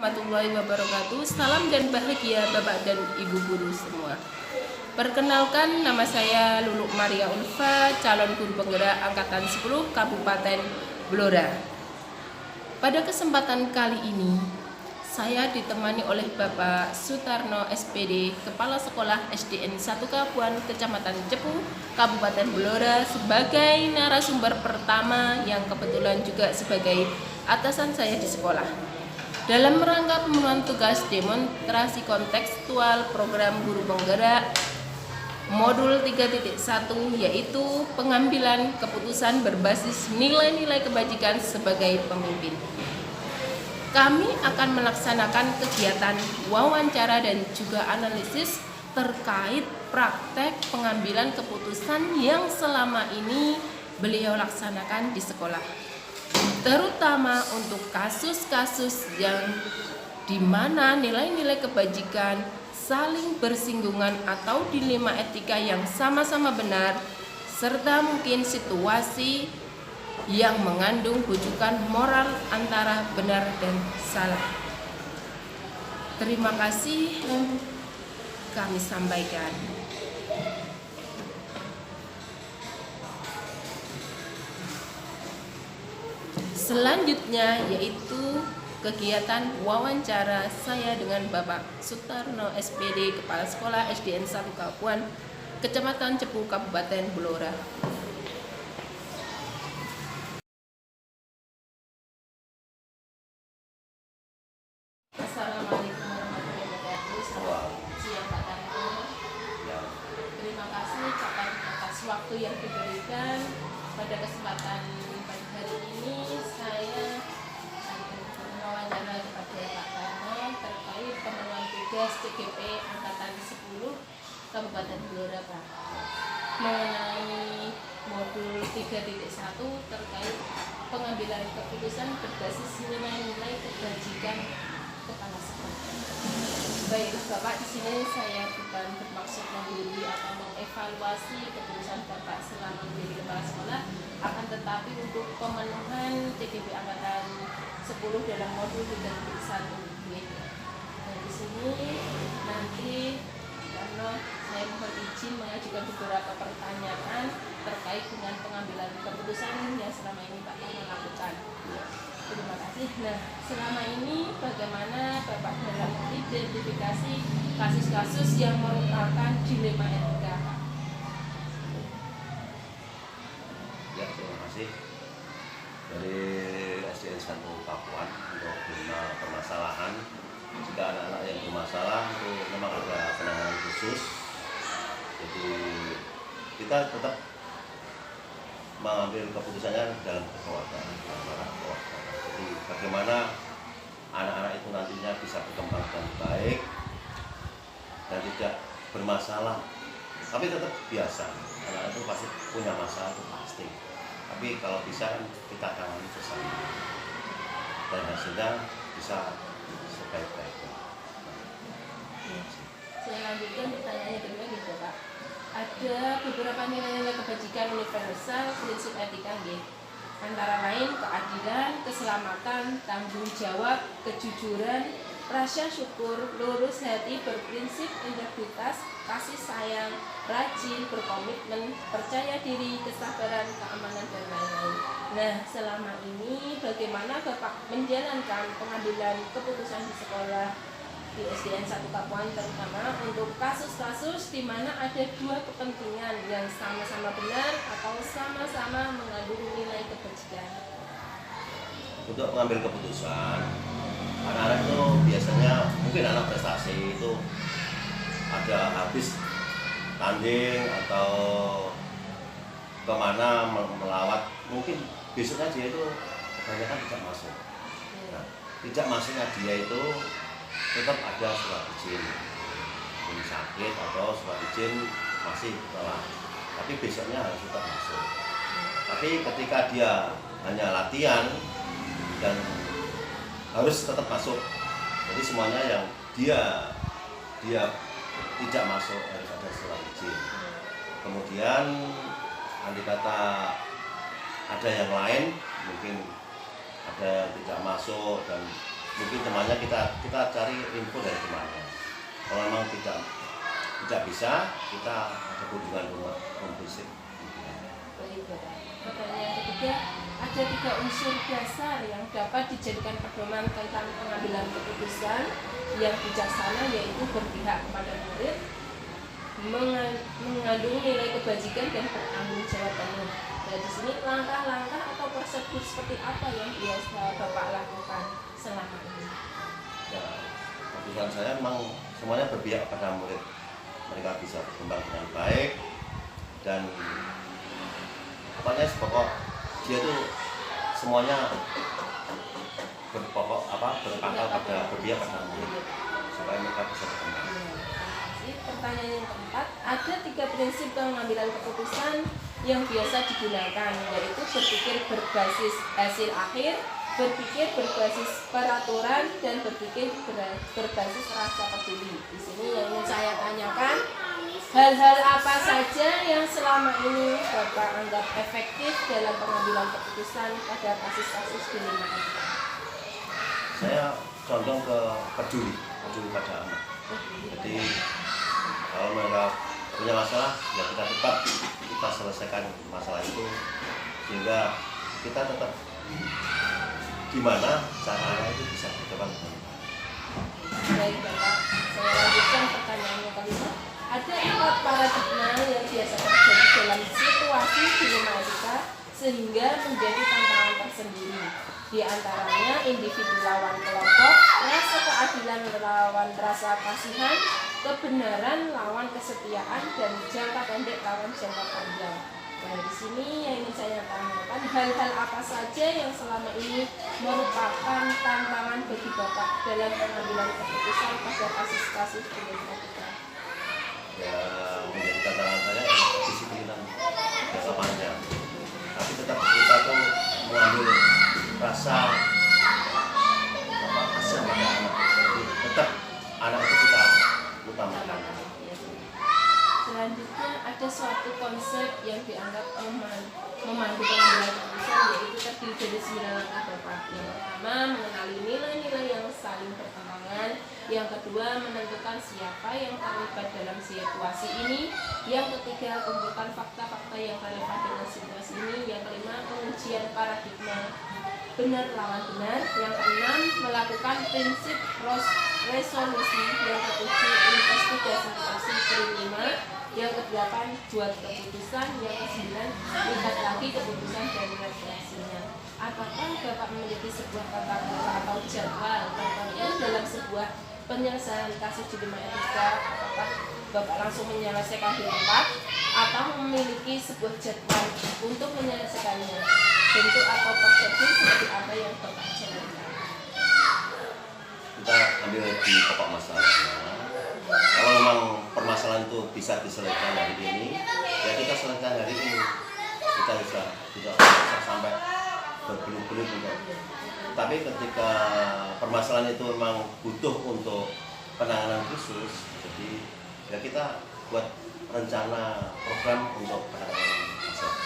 Warahmatullahi wabarakatuh. Salam dan bahagia Bapak dan Ibu guru semua. Perkenalkan, nama saya Luluk Maria Ulfa, calon guru penggerak angkatan 10 Kabupaten Blora. Pada kesempatan kali ini, saya ditemani oleh Bapak Sutarno SPD, Kepala Sekolah SDN 1 Kapuan, Kecamatan Cepu, Kabupaten Blora, sebagai narasumber pertama yang kebetulan juga sebagai atasan saya di sekolah. Dalam rangka pemenuhan tugas demonstrasi kontekstual program guru penggerak modul 3.1, yaitu pengambilan keputusan berbasis nilai-nilai kebajikan sebagai pemimpin. Kami akan melaksanakan kegiatan wawancara dan juga analisis terkait praktek pengambilan keputusan yang selama ini beliau laksanakan di sekolah, terutama untuk kasus-kasus yang dimana nilai-nilai kebajikan saling bersinggungan atau dilema etika yang sama-sama benar, serta mungkin situasi yang mengandung rujukan moral antara benar dan salah. Terima kasih kami sampaikan. Selanjutnya yaitu kegiatan wawancara saya dengan Bapak Sutarno SPD, Kepala Sekolah SDN 1 Kapuan, Kecamatan Cepu, Kabupaten Blora. Assalamualaikum warahmatullahi wabarakatuh. Selamat siang Pak Tarno. Terima kasih atas waktu yang diberikan. Pada kesempatan pagi hari ini saya wawancara kepada Pak Tarno terkait pemenuhan tugas CGP Angkatan 10 Kabupaten Blora, Pak, mengenai modul 3.1 terkait pengambilan keputusan berbasis nilai-nilai kebajikan kepala sekolah. Baik Bapak, di sini saya bukan bermaksud menggurui atau mengevaluasi keputusan Bapak selama menjadi kepala sekolah, akan tetapi untuk pemenuhan CGP Angkatan 10 dalam modul 3.1. Nah, di sini nanti karena saya mohon izin mengajukan beberapa pertanyaan terkait dengan pengambilan keputusan yang selama ini Pak Tarno lakukan. Terima kasih. Nah, selama ini bagaimana Bapak dalam identifikasi kasus-kasus yang merupakan dilema etika, Pak? Ya, terima kasih. Dari SDN 1 Kapuan untuk permasalahan, jika anak-anak yang bermasalah itu memang ada penanganan khusus. Jadi kita tetap mengambil keputusannya dalam kekeluargaan. Jadi bagaimana anak-anak itu nantinya bisa berkembang dengan baik dan tidak bermasalah. Tapi tetap biasa, anak-anak itu pasti punya masalah, itu pasti. Tapi kalau bisa kita tangani bersama dan hasilnya bisa sebaik-baiknya. Saya lanjutkan pertanyaannya kedua gitu, Pak. Ada beberapa nilai-nilai kebajikan universal, prinsip etika antara lain keadilan, keselamatan, tanggung jawab, kejujuran, rasa syukur, lurus hati, berprinsip, integritas, kasih sayang, rajin, berkomitmen, percaya diri, kesabaran, keamanan, dan lain-lain. Nah, selama ini bagaimana Bapak menjalankan pengambilan keputusan di sekolah di SDN 1 Kapuan, terutama untuk kasus-kasus di mana ada dua kepentingan yang sama-sama benar atau sama-sama mengandung nilai kebajikan? Untuk mengambil keputusan, anak-anak itu biasanya mungkin anak prestasi itu ada habis tanding atau kemana melawat, mungkin besoknya dia itu kebanyakan tidak masuk. Nah, tidak masuknya dia itu tetap ada surat izin, ini sakit atau surat izin masih telah, tapi besoknya harus tetap masuk. Tapi ketika dia hanya latihan dan harus tetap masuk, jadi semuanya yang dia tidak masuk harus ada surat izin. Kemudian andai kata ada yang lain, mungkin ada yang tidak masuk dan mungkin temannya kita cari info dari temannya. Kalau memang tidak bisa, kita ada kunjungan rumah fisik. Baik, Bapak. Pertanyaan ketiga, ada 3 unsur dasar yang dapat dijadikan pedoman tentang pengambilan keputusan yang bijaksana, yaitu berpihak kepada murid, mengandung nilai kebajikan dan bertanggung jawab penuh. Nah, di sini langkah-langkah atau prosedur seperti apa yang biasa Bapak lakukan selama ini? Ya, keputusan saya memang semuanya berpihak pada murid. Mereka bisa berkembang dengan baik dan pokoknya sepokok dia tuh semuanya berpangkal pada berpihak pada murid supaya mereka bisa berkembang. Pertanyaan yang keempat, ada 3 prinsip pengambilan keputusan yang biasa digunakan, yaitu berpikir berbasis hasil akhir, berpikir berbasis peraturan, dan berpikir berbasis rasa peduli. Di sini yang ingin saya tanyakan, hal-hal apa saja yang selama ini Bapak anggap efektif dalam pengambilan keputusan pada kasus-kasus di lingkungan kita? Saya condong ke peduli pada anak. Jadi kalau mereka punya masalah, ya kita selesaikan masalah itu sehingga kita tetap gimana caranya itu bisa berjalan. Baik Bapak, saya lanjutkan pertanyaan yang kelima. Ada 4 paradigma yang biasa terjadi dalam situasi dilematika sehingga menjadi tantangan tersendiri. Di antaranya individu lawan kelompok, rasa keadilan lawan rasa kasihan, kebenaran lawan kesetiaan, dan jangka pendek lawan jangka panjang. Nah, di sini yang ingin saya tanyakan, hal-hal apa saja yang selama ini merupakan tantangan bagi Bapak dalam pengambilan keputusan pada kasus-kasus dilematika? Ya, menjadi tantangan saya disiplinan jangka panjang. Tapi tetap kita tuh mengambil rasa kasih pada anak. Jadi tetap anak itu kita utamakan. Selanjutnya ada suatu konsep yang dianggap memandu pengambilan keputusan, yaitu terdiri dari 9 langkah Bapak. Yang pertama, mengenali nilai-nilai yang saling bertentangan. Yang kedua, menentukan siapa yang terlibat dalam situasi ini. Yang ketiga, kumpulkan fakta-fakta yang relevan dengan situasi ini. Yang kelima, pengujian paradigma benar lawan benar. Yang keenam, melakukan prinsip resolusi. Yang ketujuh, investigasi prima. Yang kedelapan, buat keputusan. Yang kesembilan, lihat lagi keputusan dan refleksinya. Apakah Bapak memiliki sebuah tata kelola atau jadwal tertentu dalam sebuah penyelesaian kasus dilematika? Apakah Bapak langsung menyelesaikan di tempat atau memiliki sebuah jadwal untuk menyelesaikannya? Bentuk atau prosedur seperti apa yang Bapak jalankan? Kita ambil di pokok masalahnya. Kalau memang permasalahan itu bisa diselesaikan hari ini, ya kita selesaikan hari ini. Kita bisa sampai berbelit-belit untuk. Tapi ketika permasalahan itu memang butuh untuk penanganan khusus, jadi ya kita buat rencana program untuk penanganan masalah.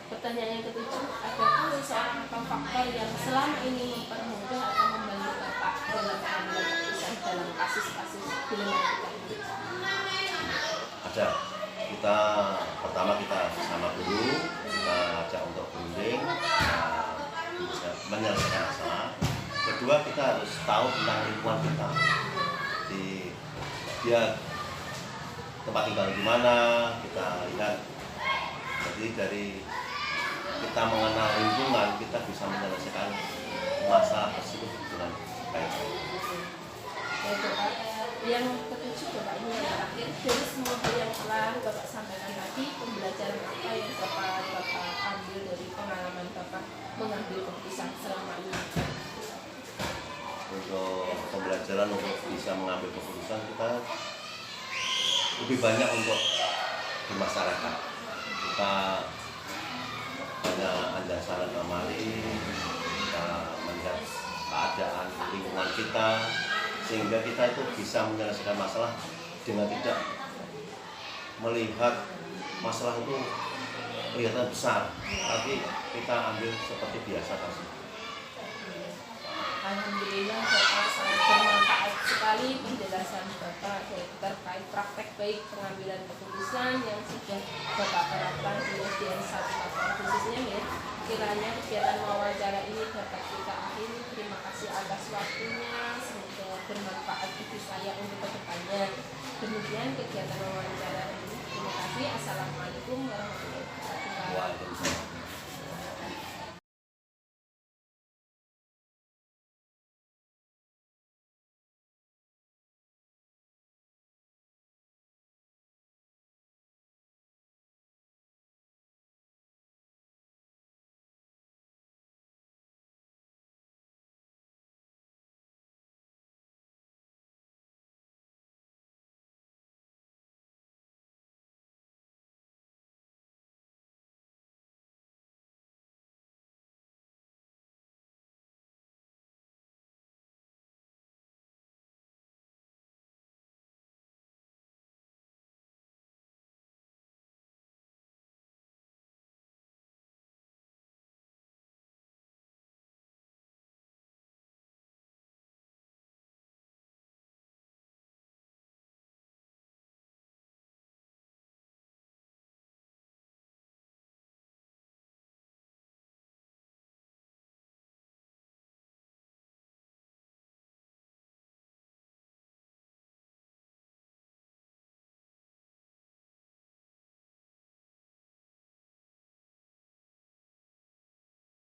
Pertanyaan yang ketujuh, adakah seorang atau faktor yang selama ini mempermudah atau membantu Bapak dalam pengambilan keputusan dalam kasus-kasus dilematika ini? Ada. Pertama kita sama dulu, kita ajak untuk berunding, bisa menyelesaikan masalah. Kedua, kita harus tahu tentang lingkungan kita. Dia tempat tinggal di mana, kita lihat. Jadi dari kita mengenal lingkungan, kita bisa menyelesaikan masalah tersebut dengan baik. Ya, Bapak, yang ketujuh Bapak, ini yang terakhir, dari semua hal yang telah Bapak sampaikan tadi, pembelajaran apa yang Bapak ambil dari pengalaman Bapak mengambil keputusan selama ini? Untuk pembelajaran untuk bisa mengambil keputusan, kita lebih banyak untuk bermasyarakat. Kita banyak anda saran amali, kita melihat keadaan lingkungan kita, sehingga kita itu bisa menyelesaikan masalah dengan tidak melihat masalah itu kelihatan besar, tapi kita ambil seperti biasa saja. Alhamdulillah Bapak sangat bermanfaat sekali penjelasan Bapak terkait praktek baik pengambilan keputusan yang sudah Bapak terapkan di SDN 1 Kabupaten khususnya ya. Kiranya kegiatan wawancara ini dapat kita akhiri. Terima kasih atas waktunya, semoga bermanfaat bagi saya untuk kedepannya. Demikian kegiatan wawancara ini. Terima kasih. Assalamualaikum warahmatullahi wabarakatuh. Waalaikumsalam.